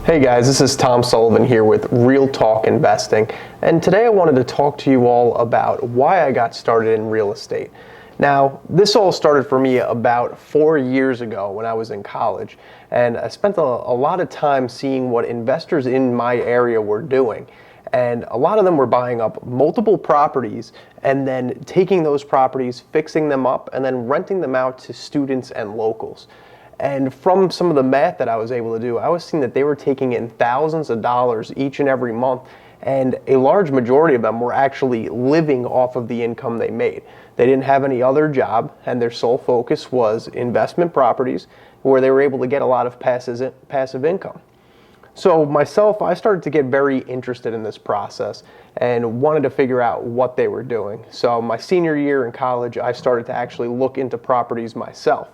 Hey guys, this is Tom Sullivan here with Real Talk Investing, and today I wanted to talk to you all about why I got started in real estate. Now, this all started for me about 4 years ago when I was in college, and I spent a lot of time seeing what investors in my area were doing. And a lot of them were buying up multiple properties and then taking those properties, fixing them up, and then renting them out to students and locals. And from some of the math that I was able to do, I was seeing that they were taking in thousands of dollars each and every month, and a large majority of them were actually living off of the income they made. They didn't have any other job, and their sole focus was investment properties where they were able to get a lot of passive income. So myself, I started to get very interested in this process and wanted to figure out what they were doing. So my senior year in college, I started to actually look into properties myself.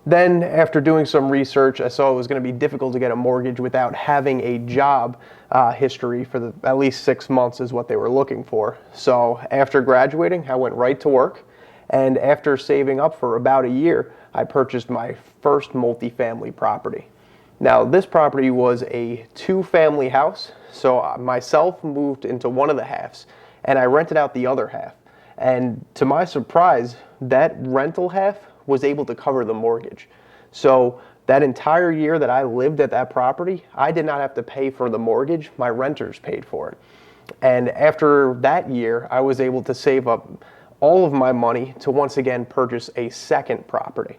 Then, after doing some research, I saw it was going to be difficult to get a mortgage without having a job history for at least 6 months is what they were looking for. So after graduating, I went right to work, and after saving up for about a year, I purchased my first multifamily property. Now, this property was a 2-family house, so myself moved into one of the halves, and I rented out the other half. And to my surprise, that rental half was able to cover the mortgage. So that entire year that I lived at that property, I did not have to pay for the mortgage, my renters paid for it. And after that year, I was able to save up all of my money to once again purchase a second property.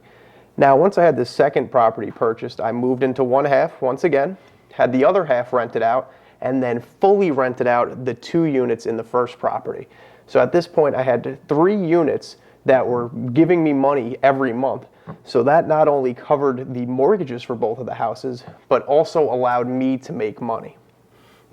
Now, once I had the second property purchased, I moved into one half once again, had the other half rented out, and then fully rented out the 2 units in the first property. So at this point, I had 3 units that were giving me money every month. So that not only covered the mortgages for both of the houses, but also allowed me to make money.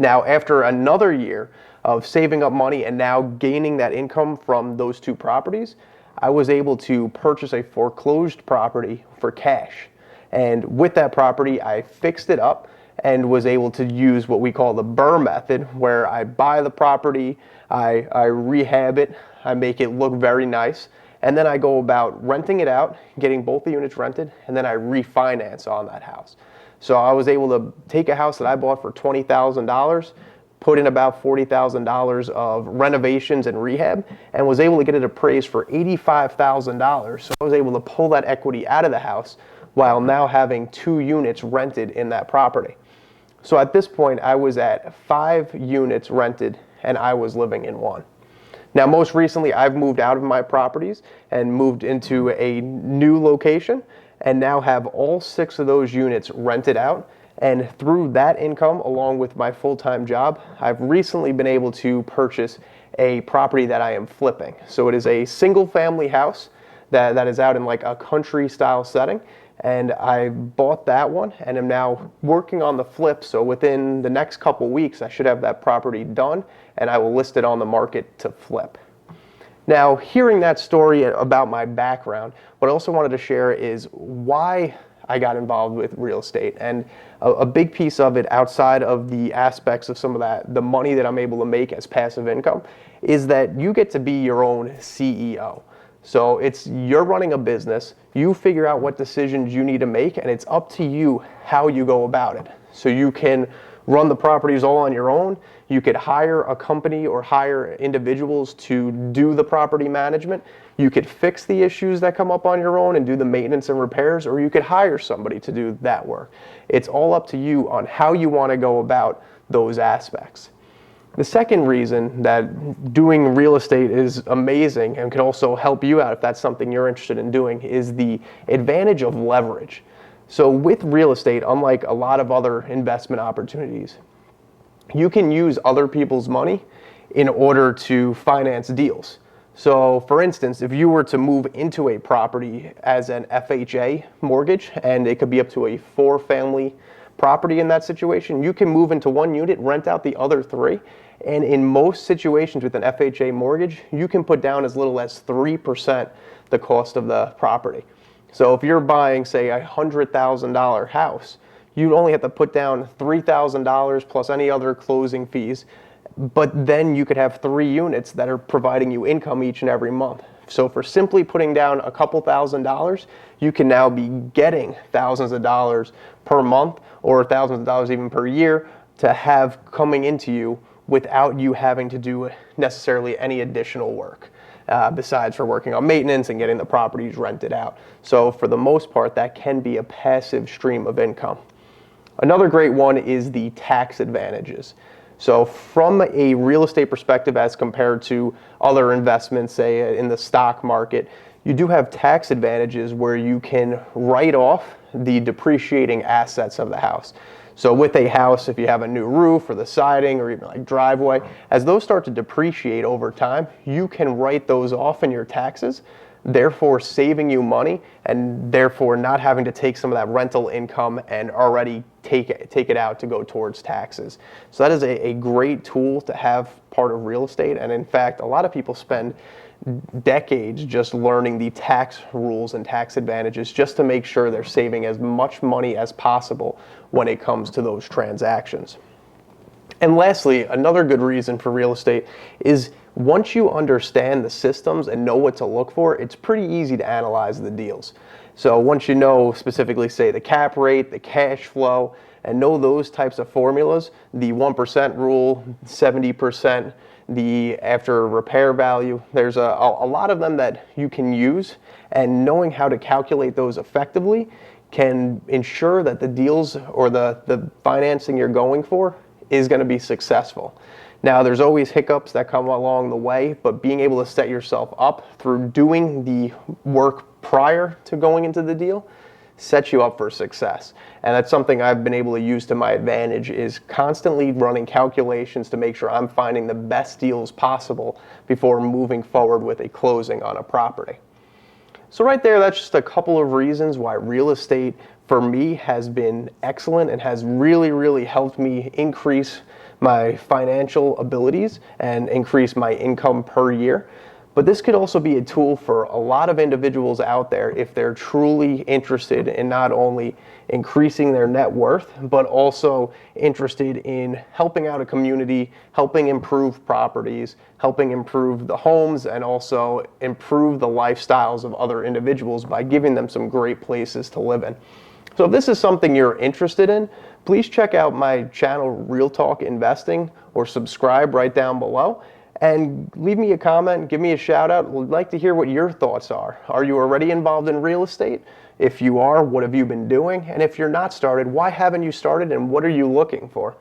Now, after another year of saving up money and now gaining that income from those 2 properties, I was able to purchase a foreclosed property for cash. And with that property, I fixed it up and was able to use what we call the BRRRR method, where I buy the property, I rehab it, I make it look very nice, and then I go about renting it out, getting both the units rented, and then I refinance on that house. So I was able to take a house that I bought for $20,000, put in about $40,000 of renovations and rehab, and was able to get it appraised for $85,000. So I was able to pull that equity out of the house while now having 2 units rented in that property. So at this point, I was at 5 units rented, and I was living in 1. Now, most recently, I've moved out of my properties and moved into a new location, and now have all 6 of those units rented out. And through that income, along with my full-time job, I've recently been able to purchase a property that I am flipping. So it is a single-family house that is out in like a country-style setting. And I bought that one and am now working on the flip. So within the next couple weeks, I should have that property done, and I will list it on the market to flip. Now, hearing that story about my background, what I also wanted to share is why I got involved with real estate. And a big piece of it, outside of the aspects of some of that, the money that I'm able to make as passive income, is that you get to be your own CEO. So you're running a business, you figure out what decisions you need to make, and it's up to you how you go about it. So you can run the properties all on your own, you could hire a company or hire individuals to do the property management, you could fix the issues that come up on your own and do the maintenance and repairs, or you could hire somebody to do that work. It's all up to you on how you want to go about those aspects. The second reason that doing real estate is amazing and can also help you out if that's something you're interested in doing is the advantage of leverage. So with real estate, unlike a lot of other investment opportunities, you can use other people's money in order to finance deals. So for instance, if you were to move into a property as an FHA mortgage, and it could be up to a 4-family property in that situation, you can move into 1 unit, rent out the other 3, and in most situations with an FHA mortgage, you can put down as little as 3% the cost of the property. So if you're buying, say, a $100,000 house, you only have to put down $3,000 plus any other closing fees, but then you could have 3 units that are providing you income each and every month. So for simply putting down a couple $1,000s, you can now be getting thousands of dollars per month or thousands of dollars even per year to have coming into you without you having to do necessarily any additional work. Besides for working on maintenance and getting the properties rented out. So for the most part, that can be a passive stream of income. Another great one is the tax advantages. So from a real estate perspective as compared to other investments, say in the stock market, you do have tax advantages where you can write off the depreciating assets of the house. So with a house, if you have a new roof or the siding or even like driveway, as those start to depreciate over time, you can write those off in your taxes, therefore saving you money and therefore not having to take some of that rental income and already take it out to go towards taxes. So that is a great tool to have part of real estate. And in fact, a lot of people spend decades just learning the tax rules and tax advantages just to make sure they're saving as much money as possible when it comes to those transactions. And lastly, another good reason for real estate is once you understand the systems and know what to look for, it's pretty easy to analyze the deals. So once you know specifically, say, the cap rate, the cash flow, and know those types of formulas, the 1% rule, 70%, the after repair value, there's a lot of them that you can use, and knowing how to calculate those effectively can ensure that the deals or the financing you're going for is going to be successful. Now, there's always hiccups that come along the way, but being able to set yourself up through doing the work prior to going into the deal sets you up for success. And that's something I've been able to use to my advantage, is constantly running calculations to make sure I'm finding the best deals possible before moving forward with a closing on a property. So right there, that's just a couple of reasons why real estate for me has been excellent and has really, really helped me increase my financial abilities and increase my income per year. But this could also be a tool for a lot of individuals out there if they're truly interested in not only increasing their net worth, but also interested in helping out a community, helping improve properties, helping improve the homes, and also improve the lifestyles of other individuals by giving them some great places to live in. So if this is something you're interested in, please check out my channel, Real Talk Investing, or subscribe right down below. And leave me a comment, give me a shout out. We'd like to hear what your thoughts are. Are you already involved in real estate? If you are, what have you been doing? And if you're not started, why haven't you started and what are you looking for?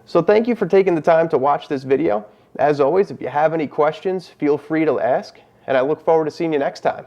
So thank you for taking the time to watch this video. As always, if you have any questions, feel free to ask, and I look forward to seeing you next time.